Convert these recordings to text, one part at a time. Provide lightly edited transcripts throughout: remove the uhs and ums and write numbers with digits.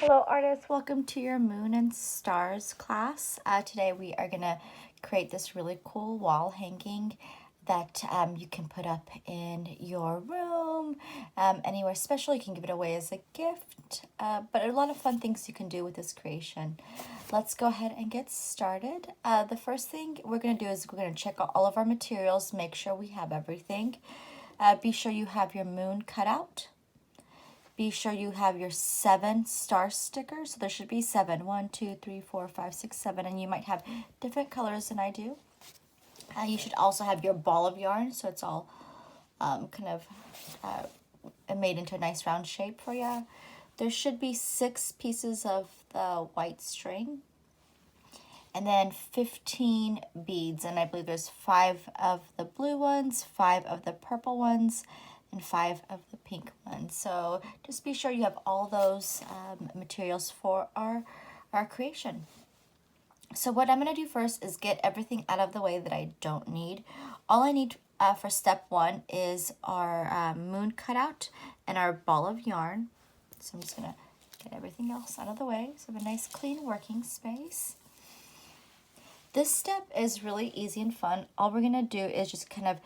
Hello artists, welcome to your Moon and Stars class. Today we are going to create this really cool wall hanging that you can put up in your room, anywhere special. You can give it away as a gift, but a lot of fun things you can do with this creation. Let's go ahead and get started. The first thing we're going to do is we're going to check out all of our materials, make sure we have everything. Be sure you have your moon cut out. Be sure you have your 7 star stickers. So there should be 7. 1, 2, 3, 4, 5, 6, 7. And you might have different colors than I do. You should also have your ball of yarn. So it's all made into a nice round shape for you. There should be 6 pieces of the white string. And then 15 beads. And I believe there's 5 of the blue ones, 5 of the purple ones, and 5 of the pink ones. So just be sure you have all those materials for our creation. So what I'm going to do first is get everything out of the way that I don't need. All I need for step 1 is our moon cutout and our ball of yarn. So I'm just going to get everything else out of the way. So have a nice clean working space. This step is really easy and fun. All we're going to do is just kind of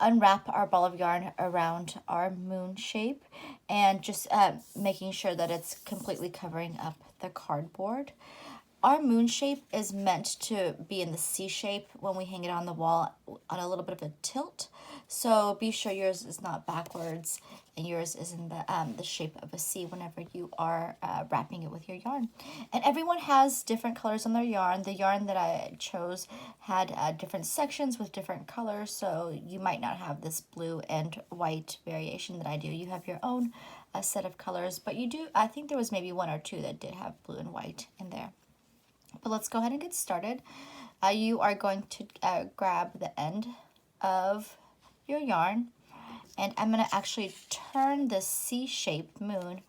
unwrap our ball of yarn around our moon shape and just making sure that it's completely covering up the cardboard. Our moon shape is meant to be in the C shape when we hang it on the wall on a little bit of a tilt. So be sure yours is not backwards and yours is in the shape of a C whenever you are wrapping it with your yarn. And everyone has different colors on their yarn. The yarn that I chose had different sections with different colors, so you might not have this blue and white variation that I do. You have your own set of colors, but you do, I think there was maybe 1 or 2 that did have blue and white in there. But let's go ahead and get started. You are going to grab the end of your yarn, and I'm going to actually turn the C-shaped moon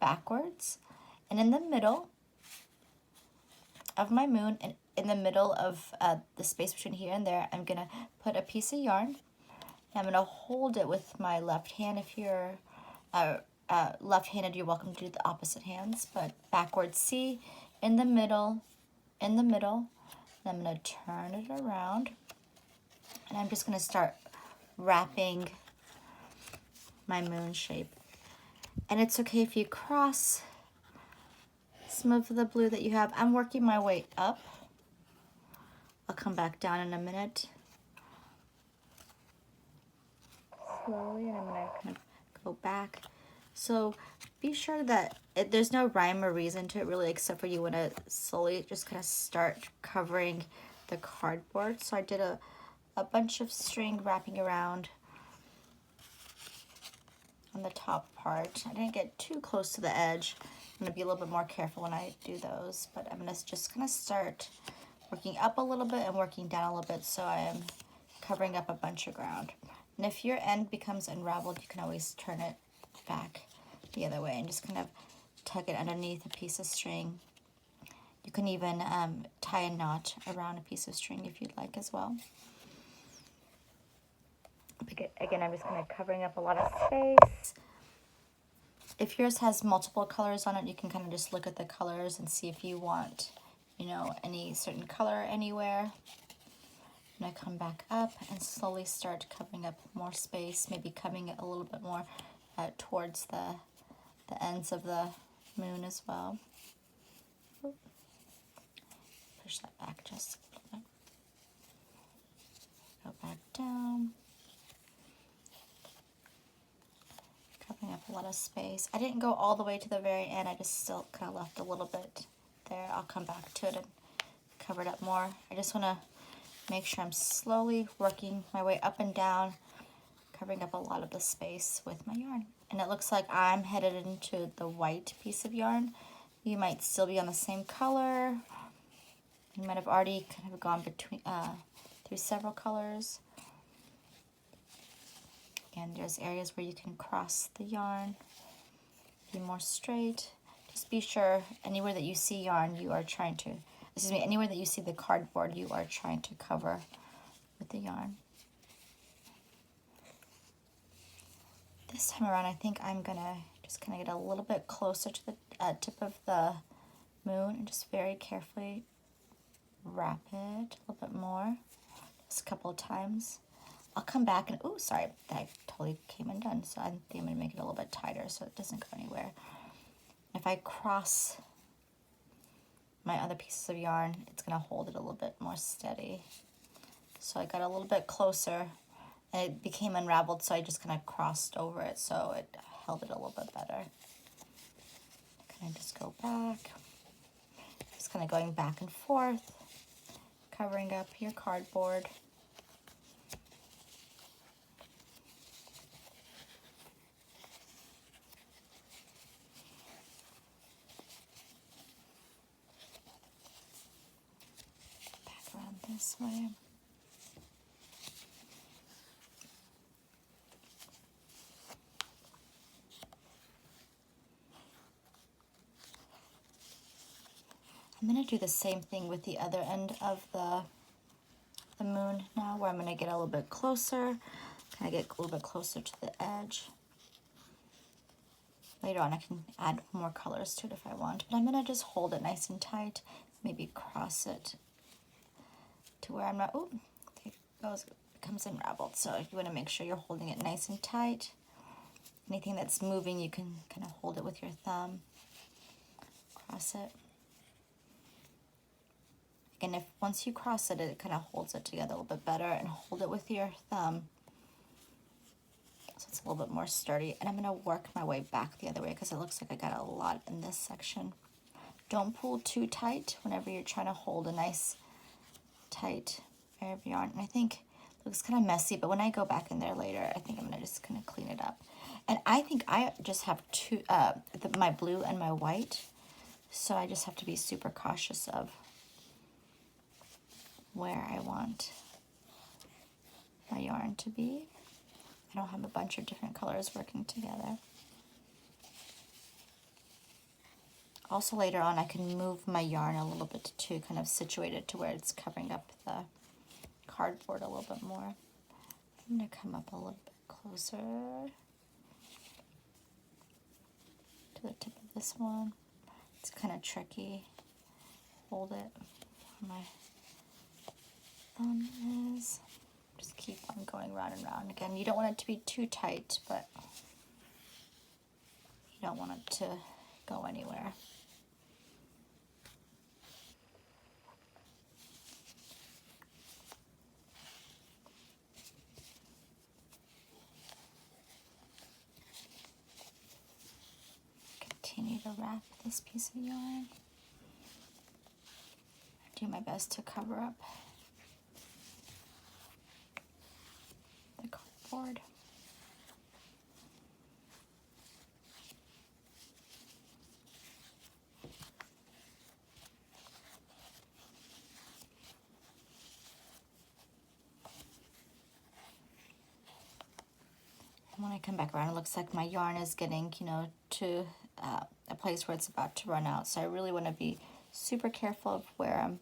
backwards, and in the middle of my moon and in the middle of the space between here and there, I'm going to put a piece of yarn. I'm going to hold it with my left hand. If you're left-handed, you're welcome to do the opposite hands, but backwards C, in the middle, in the middle. And I'm going to turn it around, and I'm just going to start wrapping my moon shape. And it's okay if you cross some of the blue that you have. I'm working my way up. I'll come back down in a minute. Slowly, and I'm going to kind of go back. So be sure that there's no rhyme or reason to it really, except for you want to slowly just kind of start covering the cardboard. So I did a bunch of string wrapping around on the top part. I didn't get too close to the edge. I'm going to be a little bit more careful when I do those, but I'm going to just kind of start working up a little bit and working down a little bit, so I am covering up a bunch of ground. And if your end becomes unraveled, you can always turn it back the other way and just kind of tuck it underneath a piece of string. You can even tie a knot around a piece of string if you'd like as well. Again, I'm just kind of covering up a lot of space. If yours has multiple colors on it, you can kind of just look at the colors and see if you want, you know, any certain color anywhere. I'm going to come back up and slowly start covering up more space, maybe covering it a little bit more towards the ends of the moon as well. Push that back just a little bit. Go back down. Covering up a lot of space. I didn't go all the way to the very end. I just still kind of left a little bit there. I'll come back to it and cover it up more. I just want to make sure I'm slowly working my way up and down, covering up a lot of the space with my yarn. And it looks like I'm headed into the white piece of yarn. You might still be on the same color. You might have already kind of gone between through several colors. Again, there's areas where you can cross the yarn, be more straight. Just be sure anywhere that you see yarn, you are trying to, anywhere that you see the cardboard, you are trying to cover with the yarn. This time around, I think I'm gonna Just kind of get a little bit closer to the tip of the moon and just very carefully wrap it a little bit more, just a couple of times. I'll come back and, oh, sorry, that totally came undone. So I think I'm going to make it a little bit tighter so it doesn't go anywhere. If I cross my other pieces of yarn, it's going to hold it a little bit more steady. So I got a little bit closer and it became unraveled, so I just kind of crossed over it so it held it a little bit better. Kind of just go back, just kind of going back and forth, covering up your cardboard. Back around this way. I'm going to do the same thing with the other end of the moon now, where I'm going to get a little bit closer, kind of get a little bit closer to the edge. Later on I can add more colors to it if I want, but I'm going to just hold it nice and tight, maybe cross it to where I'm not, oh, there it goes, it becomes unraveled. So you want to make sure you're holding it nice and tight. Anything that's moving, you can kind of hold it with your thumb, cross it. And if once you cross it, it kind of holds it together a little bit better, and hold it with your thumb so it's a little bit more sturdy. And I'm going to work my way back the other way because it looks like I got a lot in this section. Don't pull too tight whenever you're trying to hold a nice tight area of yarn. And I think it looks kind of messy, but when I go back in there later, I think I'm going to just kind of clean it up. And I think I just have two, my blue and my white, so I just have to be super cautious of where I want my yarn to be. I don't have a bunch of different colors working together. Also later on I can move my yarn a little bit to kind of situate it to where it's covering up the cardboard a little bit more. I'm going to come up a little bit closer to the tip of this one. It's kind of tricky. Hold it where my thumb is. Just keep on going round and round. Again, you don't want it to be too tight, but you don't want it to go anywhere. Continue to wrap this piece of yarn. Do my best to cover up the cardboard. And when I come back around, it looks like my yarn is getting, to a place where it's about to run out. So I really want to be super careful of where I'm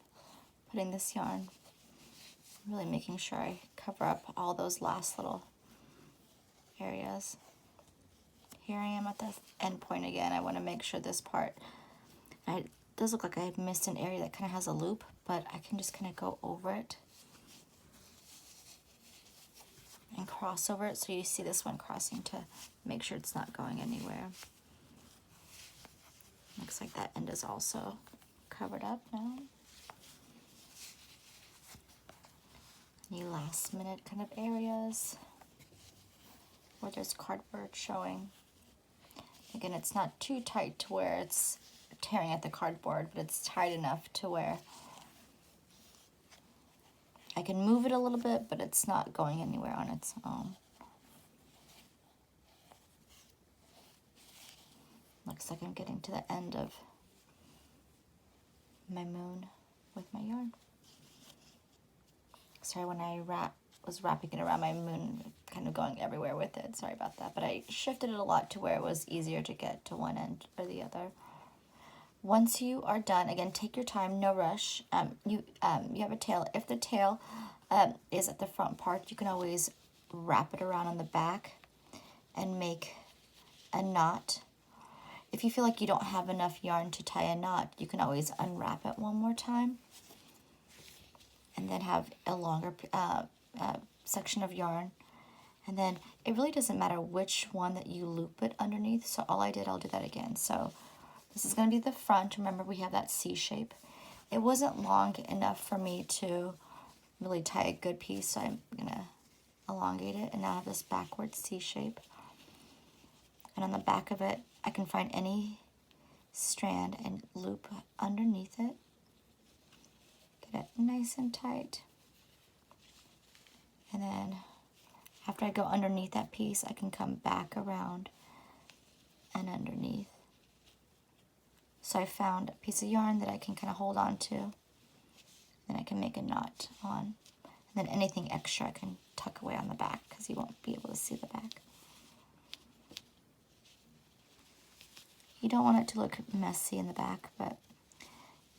putting this yarn. Really making sure I cover up all those last little areas. Here I am at the end point again. I want to make sure this part, it does look like I missed an area that kind of has a loop, but I can just kind of go over it and cross over it. So you see this one crossing to make sure it's not going anywhere. Looks like that end is also covered up now. Any last minute kind of areas where there's cardboard showing. Again, it's not too tight to where it's tearing at the cardboard, but it's tight enough to where I can move it a little bit, but it's not going anywhere on its own. Looks like I'm getting to the end of my moon with my yarn. Sorry, when I was wrapping it around my moon, kind of going everywhere with it. Sorry about that. But I shifted it a lot to where it was easier to get to one end or the other. Once you are done, again, take your time, no rush. You have a tail. If the tail is at the front part, you can always wrap it around on the back and make a knot if you feel like you don't have enough yarn to tie a knot, you can always unwrap it one more time and then have a longer section of yarn. And then it really doesn't matter which one that you loop it underneath. So all I did, I'll do that again. So this is going to be the front. Remember, we have that C shape. It wasn't long enough for me to really tie a good piece, so I'm going to elongate it. And now I have this backward C shape. And on the back of it, I can find any strand and loop underneath it. Get it nice and tight. And then after I go underneath that piece, I can come back around and underneath. So I found a piece of yarn that I can kind of hold on to. Then I can make a knot on. And then anything extra I can tuck away on the back because you won't be able to see the back. You don't want it to look messy in the back, but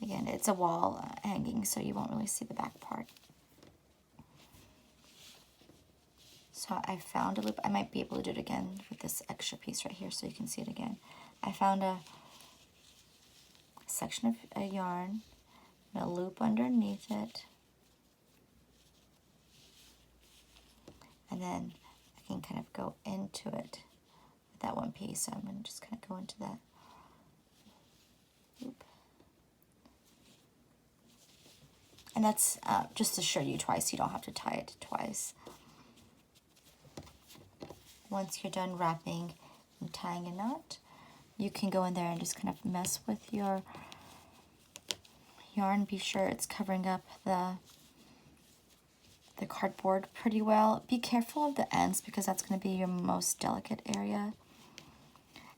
again, it's a wall hanging, so you won't really see the back part. So I found a loop. I might be able to do it again with this extra piece right here so you can see it again. I found a section of a yarn, and a loop underneath it, and then I can kind of go into it with that one piece. So I'm going to just kind of go into that loop. And that's just to show you twice. You don't have to tie it twice. Once you're done wrapping and tying a knot, you can go in there and just kind of mess with your yarn. Be sure it's covering up the cardboard pretty well. Be careful of the ends because that's going to be your most delicate area.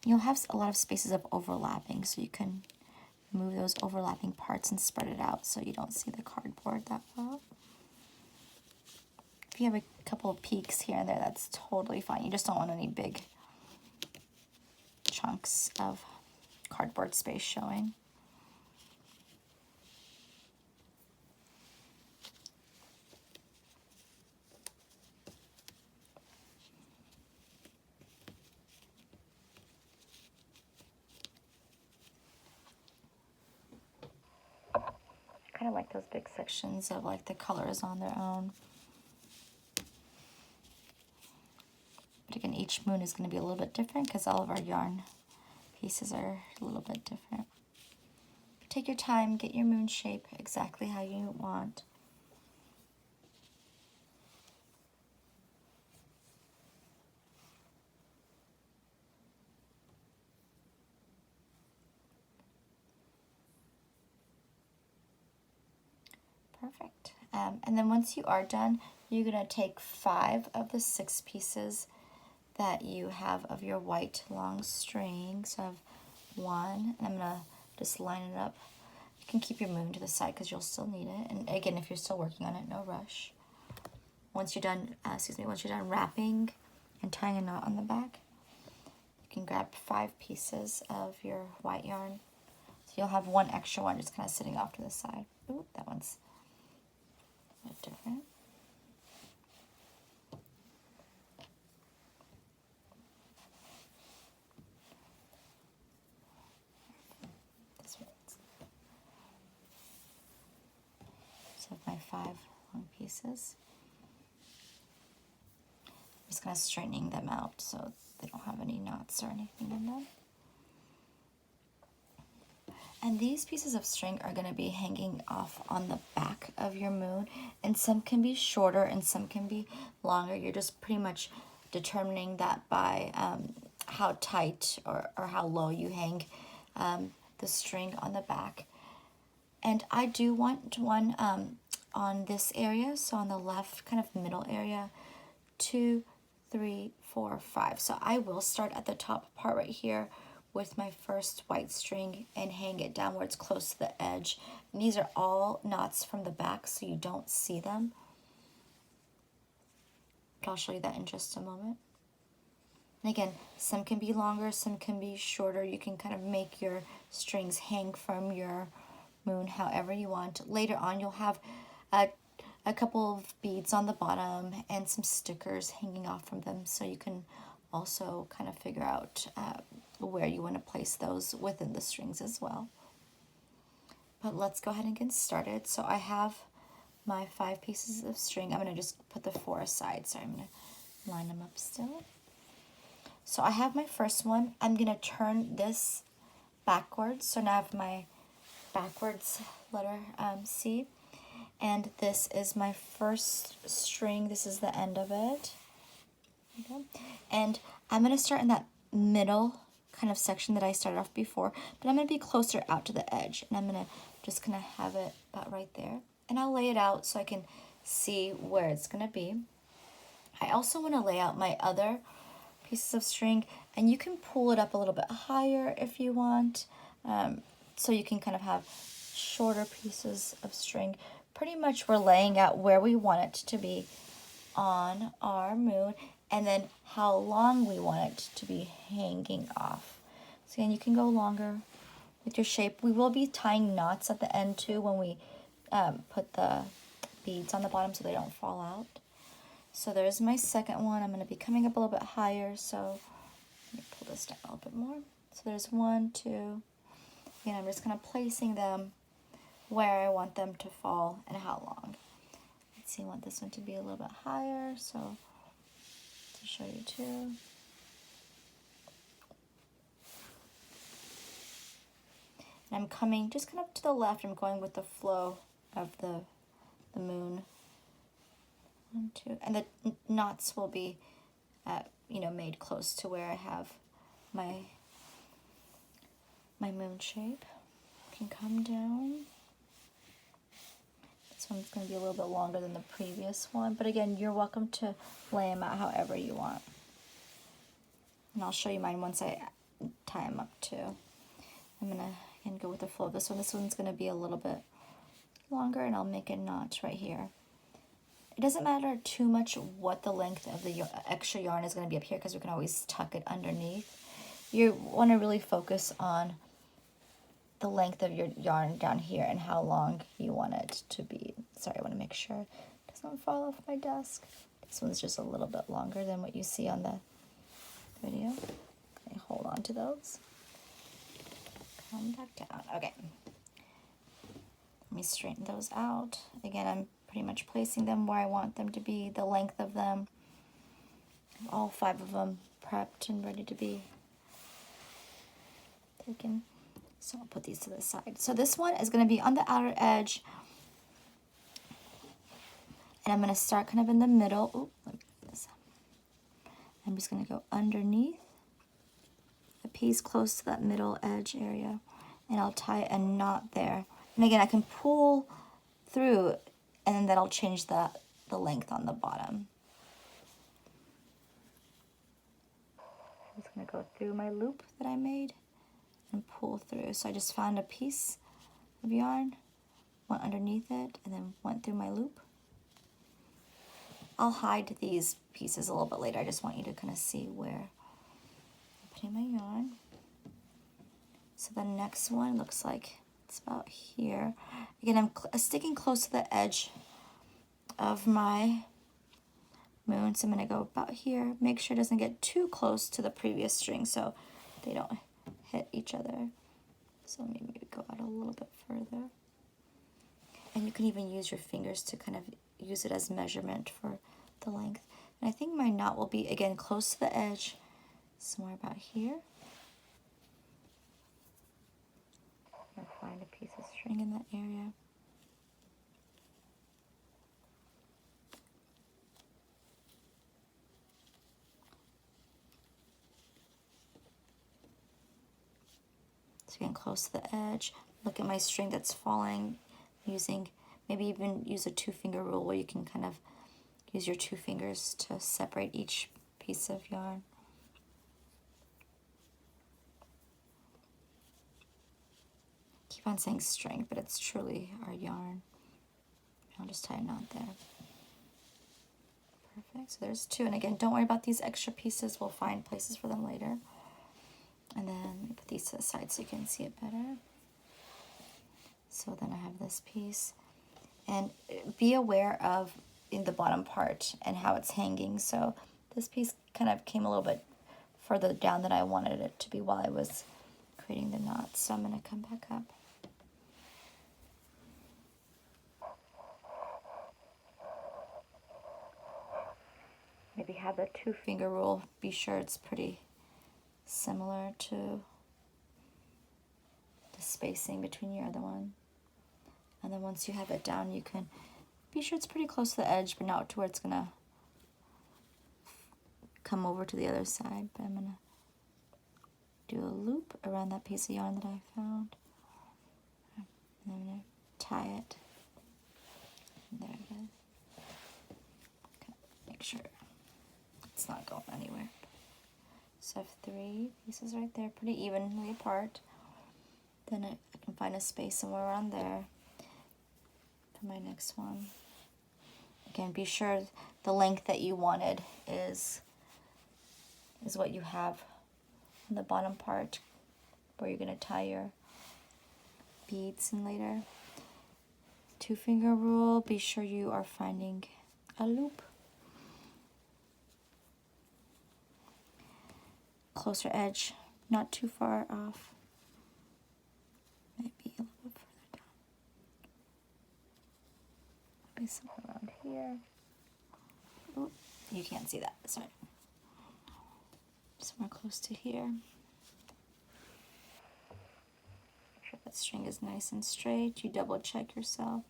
You'll have a lot of spaces of overlapping, so you can move those overlapping parts and spread it out so you don't see the cardboard that well. If you have a couple of peaks here and there, that's totally fine. You just don't want any big chunks of cardboard space showing. I kind of like those big sections of like the colors on their own. But again, each moon is going to be a little bit different because all of our yarn pieces are a little bit different. Take your time, get your moon shape exactly how you want. Perfect. And then once you are done, you're going to take 5 of the 6 pieces that you have of your white long string. So I have 1, and I'm going to just line it up. You can keep your moon to the side because you'll still need it. And again, if you're still working on it, no rush. Once you're done, once you're done wrapping and tying a knot on the back, you can grab 5 pieces of your white yarn. So you'll have 1 extra one just kind of sitting off to the side. Ooh, that one's a bit different. This one's. So my 5 long pieces. I'm just kind of straightening them out so they don't have any knots or anything in them. And these pieces of string are going to be hanging off on the back of your moon, and some can be shorter and some can be longer. You're just pretty much determining that by how tight or how low you hang the string on the back. And I do want one on this area, so on the left kind of middle area, 2, 3, 4, 5. So I will start at the top part right here with my first white string and hang it down where it's close to the edge. And these are all knots from the back, so you don't see them. But I'll show you that in just a moment. And again, some can be longer, some can be shorter. You can kind of make your strings hang from your moon however you want. Later on, you'll have a couple of beads on the bottom and some stickers hanging off from them, so you can also kind of figure out where you want to place those within the strings as well. But let's go ahead and get started. So I have my 5 pieces of string. I'm going to just put the 4 aside. So I'm going to line them up still. So I have my first one. I'm going to turn this backwards. So now I have my backwards letter C. And this is my first string. This is the end of it. Okay. And I'm going to start in that middle kind of section that I started off before, but I'm going to be closer out to the edge, and I'm going to just kind of have it about right there, and I'll lay it out so I can see where it's going to be. I also want to lay out my other pieces of string, and you can pull it up a little bit higher if you want, so you can kind of have shorter pieces of string. Pretty much we're laying out where we want it to be on our moon, and then how long we want it to be hanging off. So again, you can go longer with your shape. We will be tying knots at the end too when we put the beads on the bottom so they don't fall out. So there's my second one. I'm going to be coming up a little bit higher, so let me pull this down a little bit more. So there's 1, 2, and I'm just kind of placing them where I want them to fall and how long. Let's see, I want this one to be a little bit higher, so to show you too. And I'm coming just kind of to the left. I'm going with the flow of the moon. 1, 2, and the knots will be, made close to where I have my moon shape. Can come down. This one's going to be a little bit longer than the previous one, but again, you're welcome to lay them out however you want. And I'll show you mine once I tie them up too. I'm going to again go with the flow of this one. This one's going to be a little bit longer, and I'll make a notch right here. It doesn't matter too much what the length of the extra yarn is going to be up here, because we can always tuck it underneath. You want to really focus on the length of your yarn down here and how long you want it to be. Sorry, I want to make sure it doesn't fall off my desk. This one's just a little bit longer than what you see on the video. Okay, hold on to those. Come back down. Okay. Let me straighten those out. Again, I'm pretty much placing them where I want them to be, the length of them. All 5 of them prepped and ready to be taken. So I'll put these to the side. So this one is going to be on the outer edge. And I'm going to start kind of in the middle. Oh, let me put this up. I'm just going to go underneath a piece close to that middle edge area. And I'll tie a knot there. And again, I can pull through, and then that'll change the length on the bottom. I'm just going to go through my loop that I made and pull through. So I just found a piece of yarn, went underneath it, and then went through my loop. I'll hide these pieces a little bit later. I just want you to kind of see where I'm putting my yarn. So the next one looks like it's about here. Again, I'm sticking close to the edge of my moon, so I'm going to go about here. Make sure it doesn't get too close to the previous string so they don't hit each other. So maybe go out a little bit further. And you can even use your fingers to kind of use it as measurement for the length. And I think my knot will be, again, close to the edge, somewhere about here. I'm going to find a piece of string in that area. So getting close to the edge, look at my string that's falling, maybe even use a 2-finger rule where you can kind of use your 2 fingers to separate each piece of yarn. Keep on saying string, but it's truly our yarn. I'll just tie a knot there. Perfect, so there's 2, and again, don't worry about these extra pieces, we'll find places for them later. And then let me put these to the side so you can see it better. So then I have this piece. And be aware of in the bottom part and how it's hanging. So this piece kind of came a little bit further down than I wanted it to be while I was creating the knots. So I'm going to come back up. Maybe have a 2-finger rule. Be sure it's pretty similar to the spacing between your other one. And then once you have it down, you can be sure it's pretty close to the edge, but not to where it's gonna come over to the other side. But I'm gonna do a loop around that piece of yarn that I found. And I'm gonna tie it. And there it is. Okay, make sure it's not going anywhere. So I have 3 pieces right there, pretty evenly apart. Then I can find a space somewhere around there for my next one. Again, be sure the length that you wanted is what you have on the bottom part where you're going to tie your beads in later. 2-finger rule, be sure you are finding a loop. Closer edge, not too far off. Maybe a little bit further down. Maybe somewhere around here. Ooh, you can't see that, sorry. Somewhere close to here. Make sure that string is nice and straight. You double check yourself.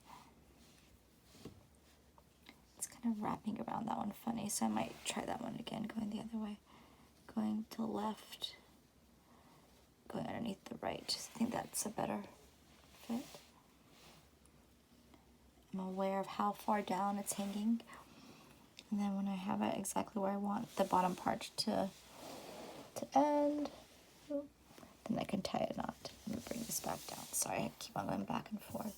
It's kind of wrapping around that one funny, so I might try that one again, going the other way. Going to the left, going underneath the right. I think that's a better fit. I'm aware of how far down it's hanging. And then when I have it exactly where I want the bottom part to end, then I can tie a knot. Let me bring this back down. Sorry, I keep on going back and forth.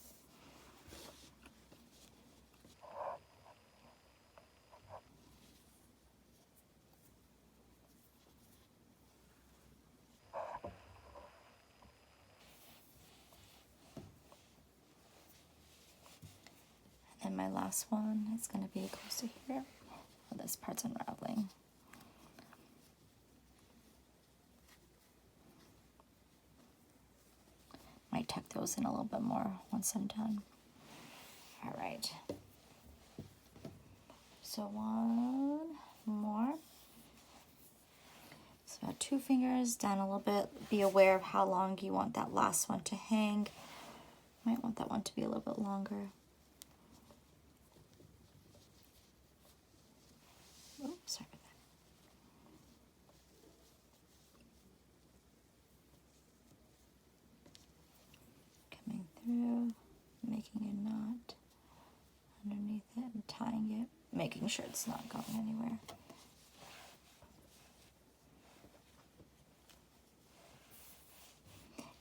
And my last one is going to be close to here. Oh, this part's unraveling. Might tuck those in a little bit more once I'm done. All right. So one more. So about 2 fingers down a little bit. Be aware of how long you want that last one to hang. Might want that one to be a little bit longer. Oh, sorry about that. Coming through, making a knot underneath it and tying it, making sure it's not going anywhere.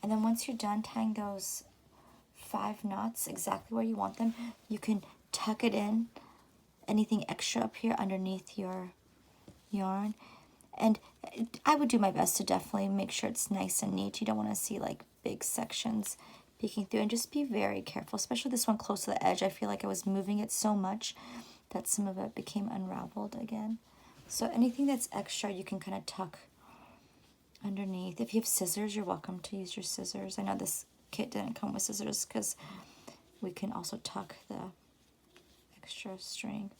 And then once you're done tying those 5 knots exactly where you want them, you can tuck it in, anything extra up here underneath your yarn. And I would do my best to definitely make sure it's nice and neat. You don't want to see like big sections peeking through, and just be very careful, especially this one close to the edge. I feel like I was moving it so much that some of it became unraveled again. So anything that's extra you can kind of tuck underneath. If you have scissors, you're welcome to use your scissors. I know this kit didn't come with scissors because we can also tuck the extra string.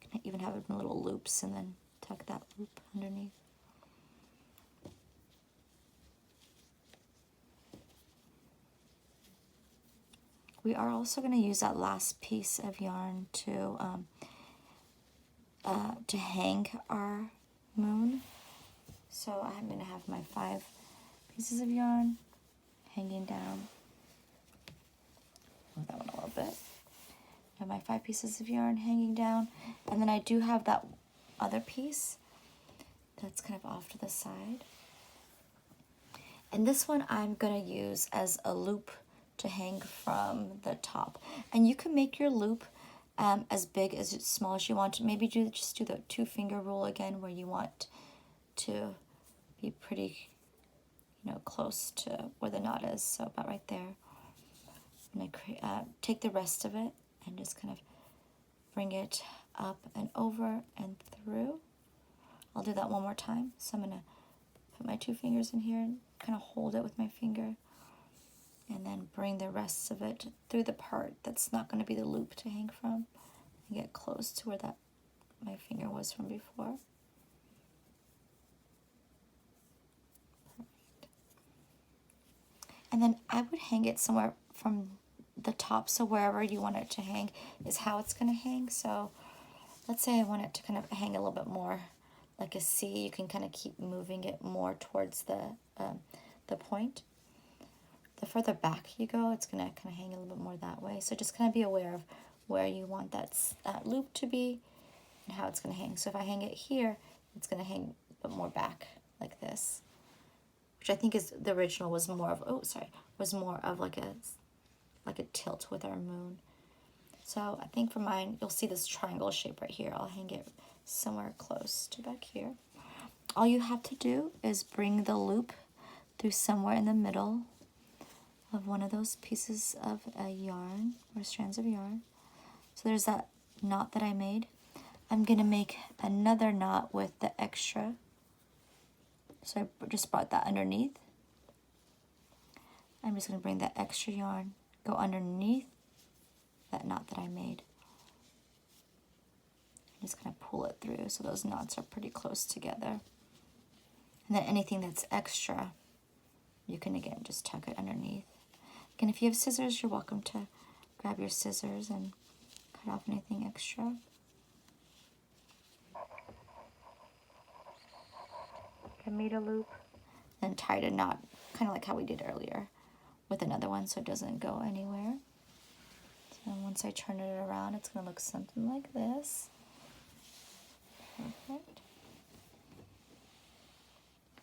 You can even have it in little loops and then tuck that loop underneath. We are also going to use that last piece of yarn to hang our moon. So I'm going to have my 5 pieces of yarn hanging down. Move that one a little bit. I have my 5 pieces of yarn hanging down, and then I do have that other piece that's kind of off to the side. And this one I'm going to use as a loop to hang from the top. And you can make your loop as big as small as you want. Maybe just do the 2-finger rule again, where you want to be pretty, close to where the knot is. So about right there. I'm gonna take the rest of it and just kind of bring it up and over and through. I'll do that one more time. So I'm gonna Put my 2 fingers in here and kind of hold it with my finger. And then bring the rest of it through the part that's not going to be the loop to hang from. And get close to where that my finger was from before. Perfect. And then I would hang it somewhere from the top, so wherever you want it to hang is how it's going to hang. So let's say I want it to kind of hang a little bit more like a C. You can kind of keep moving it more towards the point. The further back you go, it's going to kind of hang a little bit more that way. So just kind of be aware of where you want that loop to be and how it's going to hang. So if I hang it here, it's going to hang a bit more back like this, which I think is the original was more of, was more of like a tilt with our moon. So I think for mine, you'll see this triangle shape right here. I'll hang it somewhere close to back here. All you have to do is bring the loop through somewhere in the middle of one of those pieces of a yarn or strands of yarn. So there's that knot that I made. I'm going to make another knot with the extra. So I just brought that underneath. I'm just going to bring that extra yarn, go underneath that knot that I made. I'm just going to pull it through so those knots are pretty close together. And then anything that's extra, you can again just tuck it underneath. Again, if you have scissors, you're welcome to grab your scissors and cut off anything extra. I made a loop and tied a knot, kind of like how we did earlier, with another one so it doesn't go anywhere. So once I turn it around, it's going to look something like this. Perfect.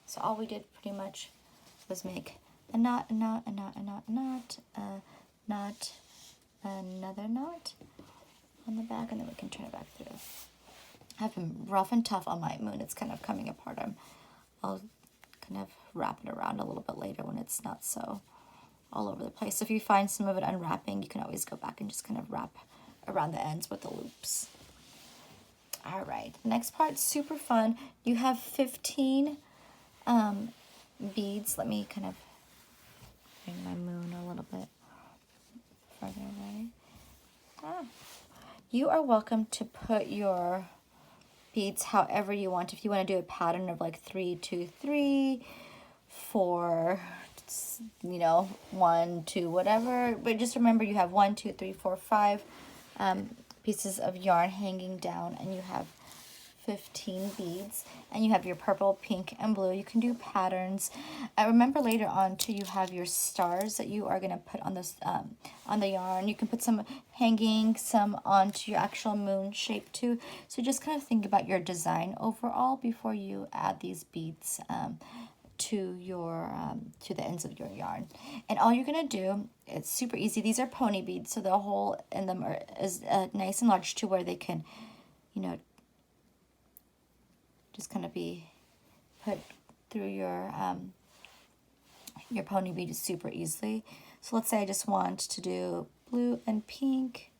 So all we did pretty much was make a knot, a knot, a knot, a knot, a knot, a knot, another knot on the back, and then we can turn it back through. I've been rough and tough on my moon. It's kind of coming apart. I'll kind of wrap it around a little bit later when it's not so all over the place. So if you find some of it unwrapping, you can always go back and just kind of wrap around the ends with the loops. All right, next part's super fun. You have 15 beads. Let me kind of bring my moon a little bit further away. You are welcome to put your beads however you want. If you want to do a pattern of like 3, 2, 3, 4, 1, 2, whatever. But just remember you have 1, 2, 3, 4, 5 pieces of yarn hanging down, and you have 15 beads, and you have your purple, pink, and blue. You can do patterns. Remember later on too, you have your stars that you are going to put on this on the yarn. You can put some hanging, some onto your actual moon shape too. So just kind of think about your design overall before you add these beads to your to the ends of your yarn. And all you're gonna do, it's super easy. These are pony beads, so the hole in them is nice and large to where they can, just kind of be put through your pony bead super easily. So let's say I just want to do blue and pink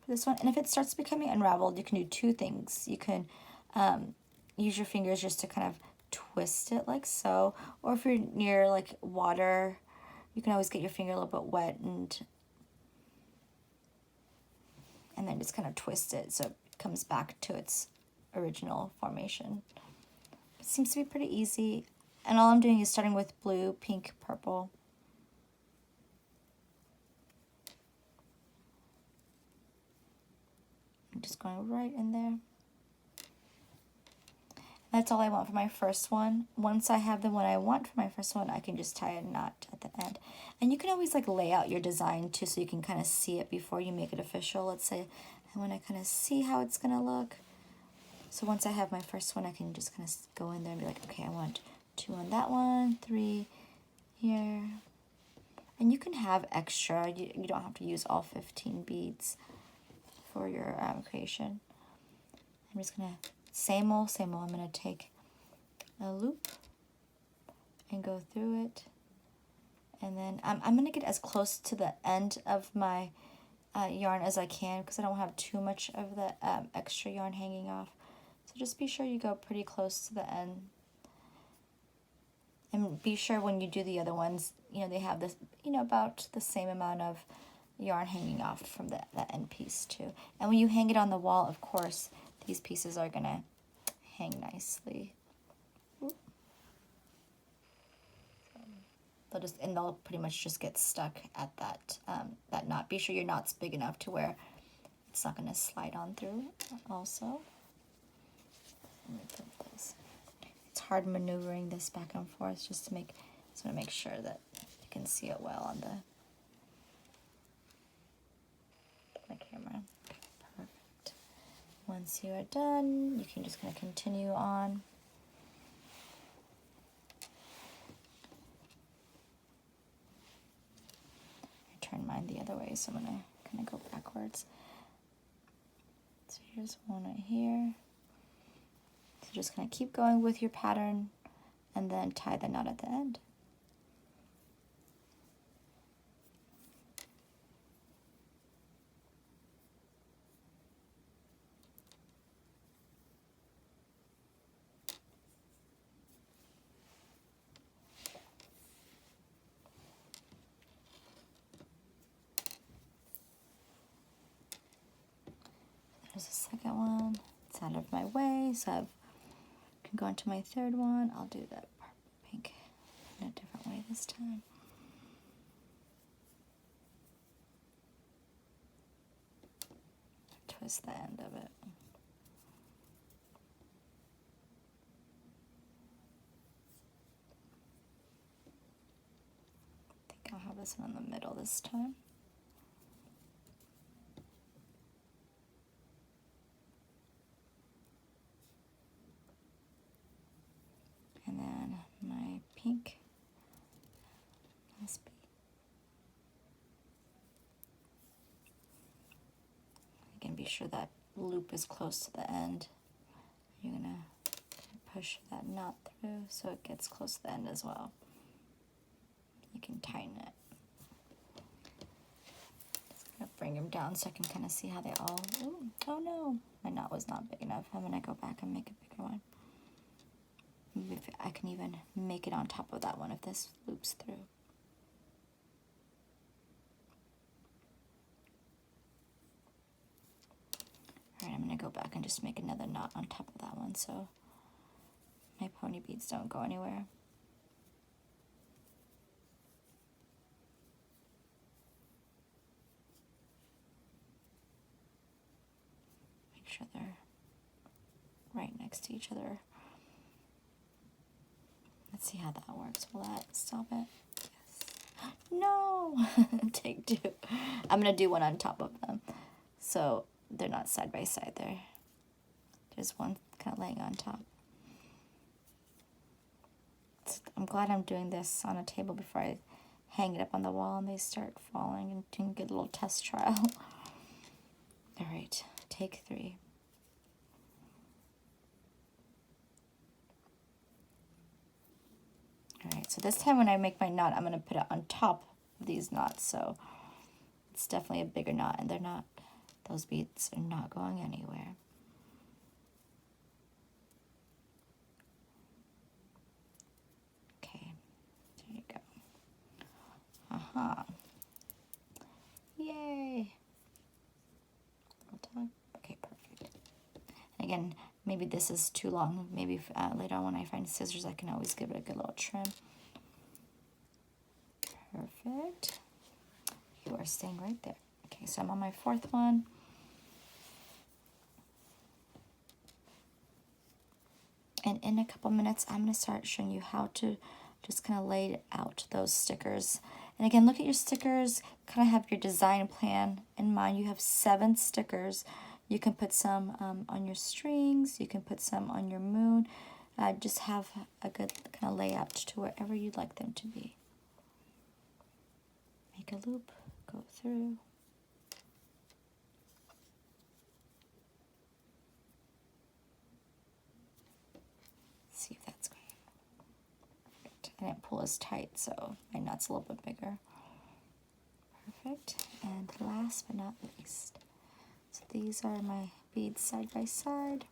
for this one. And if it starts becoming unraveled, you can do 2 things. You can use your fingers just to kind of twist it like so. Or if you're near like water, you can always get your finger a little bit wet and then just kind of twist it so it comes back to its original formation. It seems to be pretty easy, and all I'm doing is starting with blue, pink, purple. I'm just going right in there. That's all I want for my first one. Once I have the one I want for my first one, I can just tie a knot at the end. And you can always like lay out your design too, so you can kind of see it before you make it official. Let's say I want to kind of see how it's gonna look. So once I have my first one, I can just kind of go in there and be like, okay, I want 2 on that one, 3 here. And you can have extra. You don't have to use all 15 beads for your creation. I'm just gonna same old, I'm gonna take a loop and go through it, and then I'm gonna get as close to the end of my yarn as I can, because I don't have too much of the extra yarn hanging off. So just be sure you go pretty close to the end. And be sure when you do the other ones, they have this, about the same amount of yarn hanging off from the end piece too. And when you hang it on the wall, of course, these pieces are gonna hang nicely. They'll pretty much just get stuck at that knot. Be sure your knot's big enough to where it's not gonna slide on through also. Let me put this. It's hard maneuvering this back and forth just to make sure that you can see it well on the camera. Perfect. Once you are done, you can just kind of continue on. I turn mine the other way, so I'm gonna kind of go backwards. So here's one right here. So just kind of keep going with your pattern and then tie the knot at the end. There's a second one. It's out of my way, so I can go into my third one. I'll do that pink in a different way this time. Twist the end of it. I think I'll have this one in the middle this time. And then my pink last bead. Again, be sure that loop is close to the end. You're gonna push that knot through so it gets close to the end as well. You can tighten it. Just gonna bring them down so I can kind of see how they all. Ooh, oh no, my knot was not big enough. I'm gonna go back and make a bigger one. Maybe if I can even make it on top of that one if this loops through. Alright, I'm going to go back and just make another knot on top of that one so my pony beads don't go anywhere. Make sure they're right next to each other. Let's see how that works. Will that stop it? Yes. No! Take two. I'm going to do one on top of them. So they're not side by side there. There's one kind of laying on top. I'm glad I'm doing this on a table before I hang it up on the wall and they start falling and doing a good little test trial. All right, take three. All right, so this time when I make my knot, I'm going to put it on top of these knots. So it's definitely a bigger knot, and those beads are not going anywhere. Okay, there you go. Aha. Yay. Okay, perfect. And again, maybe this is too long. Maybe later on when I find scissors, I can always give it a good little trim. Perfect. You are staying right there. Okay, so I'm on my fourth one. And in a couple minutes, I'm going to start showing you how to just kind of lay out those stickers. And again, look at your stickers, kind of have your design plan in mind. You have 7 stickers. You can put some on your strings. You can put some on your moon. Just have a good kind of layout to wherever you'd like them to be. Make a loop, go through. See if that's going. Perfect. I didn't pull as tight, so my knot's a little bit bigger. Perfect. And last but not least, so these are my beads side by side.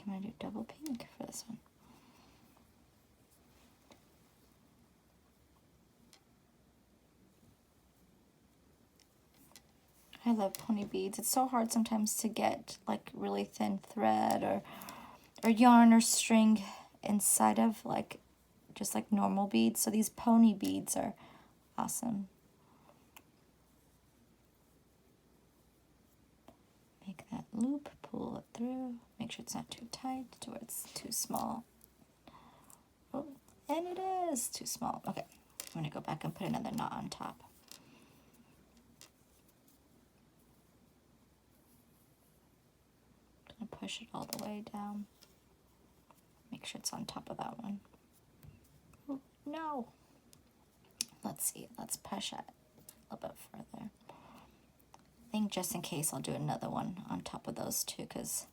I'm going to do double pink for this one. I love pony beads. It's so hard sometimes to get like really thin thread or yarn or string inside of like just like normal beads. So these pony beads are awesome. Make that loop, pull it through. Make sure it's not too tight to where it's too small. Oh, and it is too small. Okay, I'm going to go back and put another knot on top. Push it all the way down. Make sure it's on top of that one. Oh, no. Let's see. Let's push it a little bit further. I think just in case I'll do another one on top of those two because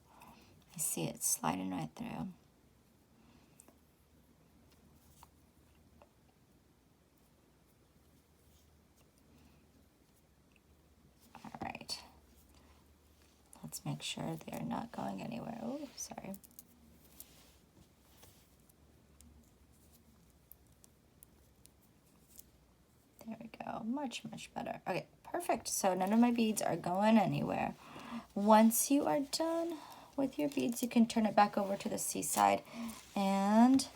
I see it sliding right through. All right. Let's make sure they're not going anywhere. Oh, sorry. There we go. Much, much better. Okay, perfect. So none of my beads are going anywhere. Once you are done with your beads, you can turn it back over to the seaside and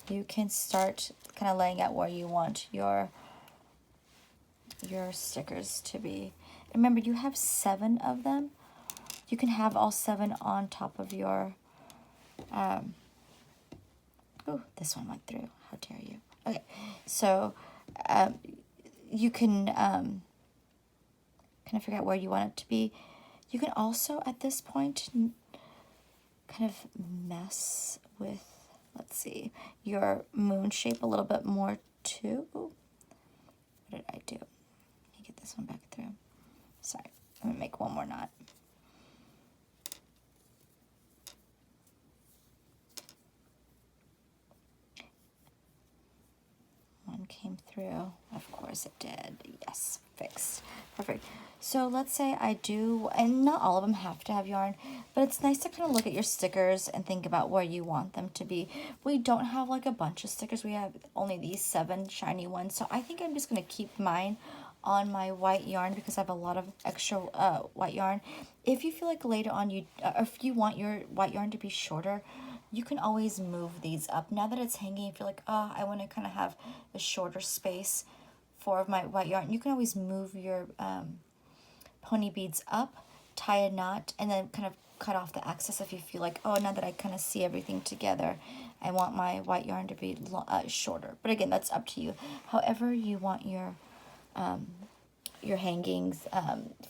you can start kind of laying out where you want your stickers to be. Remember, you have 7 of them. You can have all 7 on top of your, oh, this one went through. How dare you? Okay, so you can kind of figure out where you want it to be. You can also, at this point, kind of mess with, let's see, your moon shape a little bit more too. What did I do? Let me get this one back through. Sorry, I'm going to make one more knot. One came through. Of course it did. Yes, fixed. Perfect. So let's say I do, and not all of them have to have yarn, but it's nice to kind of look at your stickers and think about where you want them to be. We don't have like a bunch of stickers. We have only these 7 shiny ones. So I think I'm just going to keep mine on my white yarn because I have a lot of extra white yarn. If you feel like later on if you want your white yarn to be shorter, you can always move these up. Now that it's hanging, if you're like, oh, I want to kind of have a shorter space for my white yarn, you can always move your pony beads up, tie a knot, and then kind of cut off the excess if you feel like, oh, now that I kind of see everything together, I want my white yarn to be shorter. But again, that's up to you. However you want your hangings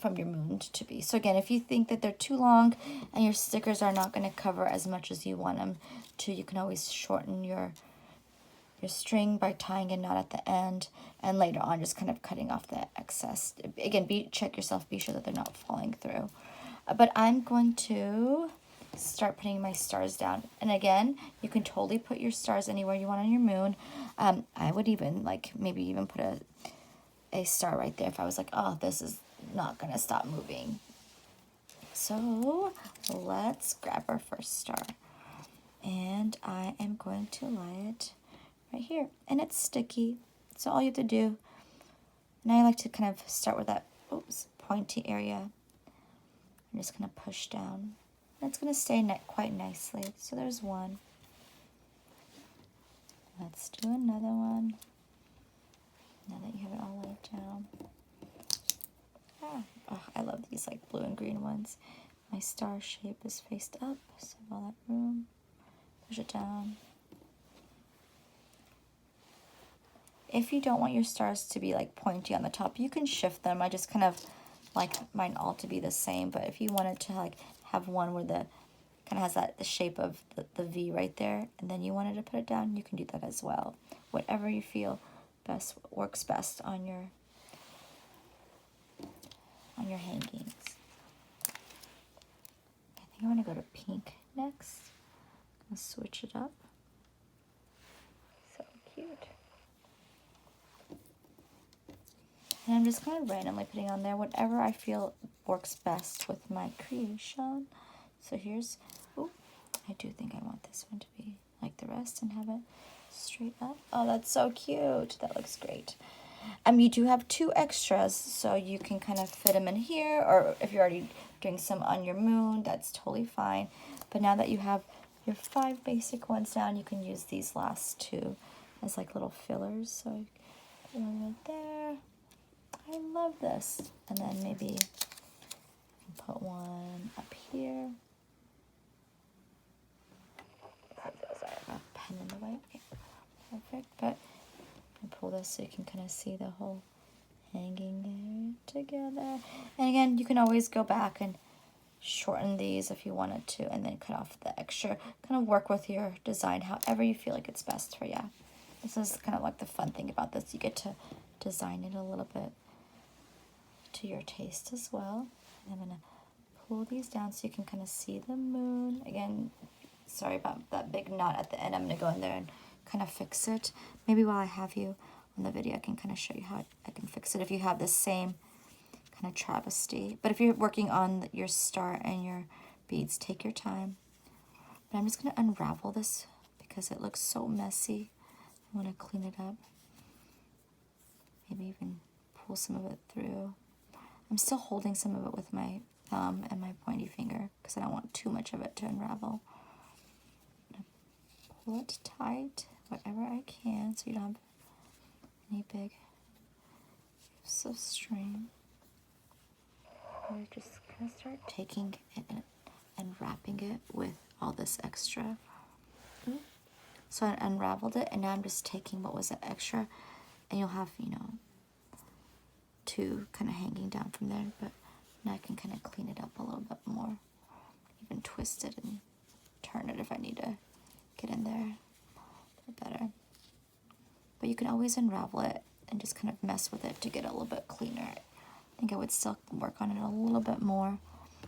from your moon to be. So again, if you think that they're too long and your stickers are not going to cover as much as you want them to, you can always shorten your string by tying a knot at the end, and later on just kind of cutting off the excess. Again, check yourself, be sure that they're not falling through. But I'm going to start putting my stars down. And again, you can totally put your stars anywhere you want on your moon. I would even maybe even put a star right there if I was like, oh, this is not gonna stop moving. So let's grab our first star, and I am going to lie it right here, and it's sticky, so all you have to do, and I like to kind of start with that pointy area. I'm just gonna push down, and it's gonna stay quite nicely. So there's one. Let's do another one. Now that you have it all laid down. I love these like blue and green ones. My star shape is faced up, so I have all that room. Push it down. If you don't want your stars to be like pointy on the top, you can shift them. I just kind of like mine all to be the same, but if you wanted to like have one where the kind of has the shape of the V right there, and then you wanted to put it down, you can do that as well. Whatever you feel works best on your hangings. I think I want to go to pink next. I'm gonna switch it up. So cute. And I'm just kind of randomly putting on there whatever I feel works best with my creation. So here's, I do think I want this one to be like the rest and have it straight up. Oh, that's so cute. That looks great. You do have 2 extras, so you can kind of fit them in here, or if you're already doing some on your moon, that's totally fine. But now that you have your 5 basic ones down, you can use these last 2 as like little fillers. So put one right there. I love this. And then maybe put one up here. Sorry, I have a pen in the way. Okay. Perfect. But I pull this so you can kind of see the whole hanging there together. And again, you can always go back and shorten these if you wanted to, and then cut off the extra. Kind of work with your design however you feel like it's best for you. This is kind of like the fun thing about this. You get to design it a little bit to your taste as well. And I'm going to pull these down so you can kind of see the moon. Again, sorry about that big knot at the end. I'm going to go in there and kind of fix it. Maybe while I have you on the video, I can kind of show you how I can fix it if you have the same kind of travesty. But if you're working on your star and your beads, take your time. But I'm just going to unravel this because it looks so messy. I want to clean it up. Maybe even pull some of it through. I'm still holding some of it with my thumb and my pointy finger because I don't want too much of it to unravel. Pull it tight, whatever I can, so you don't have any big use of string. Or just kind of start taking it and wrapping it with all this extra. So I unraveled it, and now I'm just taking what was the extra, and you'll have, you know, 2 kind of hanging down from there, but now I can kind of clean it up a little bit more, even twist it and turn it if I need to get in there a bit better. But you can always unravel it and just kind of mess with it to get it a little bit cleaner. I think I would still work on it a little bit more,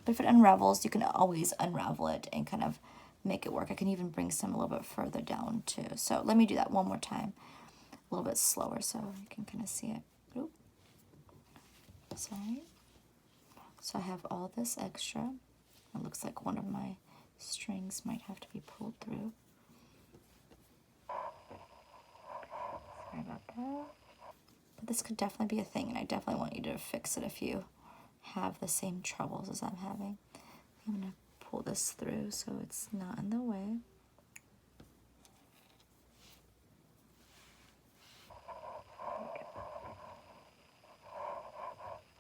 but if it unravels, you can always unravel it and kind of make it work. I can even bring some a little bit further down too. So let me do that one more time, a little bit slower so you can kind of see it. Oop. Sorry. So I have all this extra. It looks like one of my strings might have to be pulled through. Sorry about that. But this could definitely be a thing, and I definitely want you to fix it if you have the same troubles as I'm having. I'm going to pull this through so it's not in the way.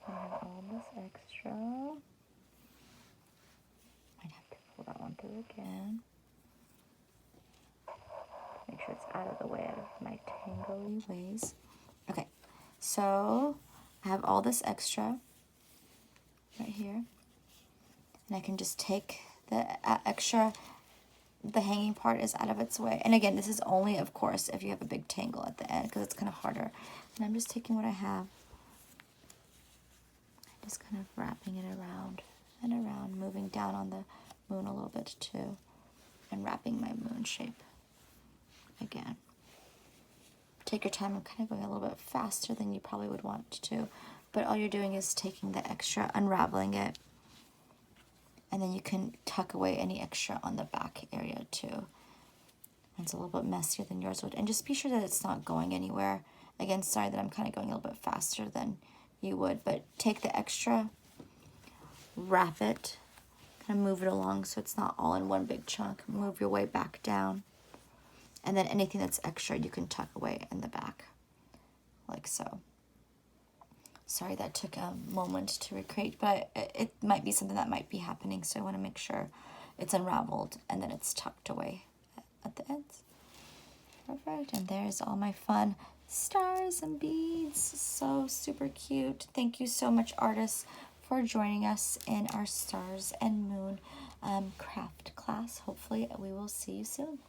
I have all this extra. Might have to pull that one through again. Make sure it's out of the way of my tangly ways. Okay, so I have all this extra right here. And I can just take the extra, the hanging part is out of its way. And again, this is only, of course, if you have a big tangle at the end, because it's kind of harder. And I'm just taking what I have, just kind of wrapping it around and around, moving down on the moon a little bit too, and wrapping my moon shape again. Take your time. I'm kind of going a little bit faster than you probably would want to, but all you're doing is taking the extra, unraveling it, and then you can tuck away any extra on the back area too. It's a little bit messier than yours would. And just be sure that it's not going anywhere. Again, sorry that I'm kind of going a little bit faster than you would, but take the extra, wrap it, kind of move it along so it's not all in one big chunk. Move your way back down. And then anything that's extra you can tuck away in the back, like so. Sorry that took a moment to recreate, but it might be something that might be happening, so I want to make sure it's unraveled and then it's tucked away at the ends. Perfect, and there's all my fun stars and beads. So super cute. Thank you so much, artists, for joining us in our stars and moon craft class. Hopefully we will see you soon.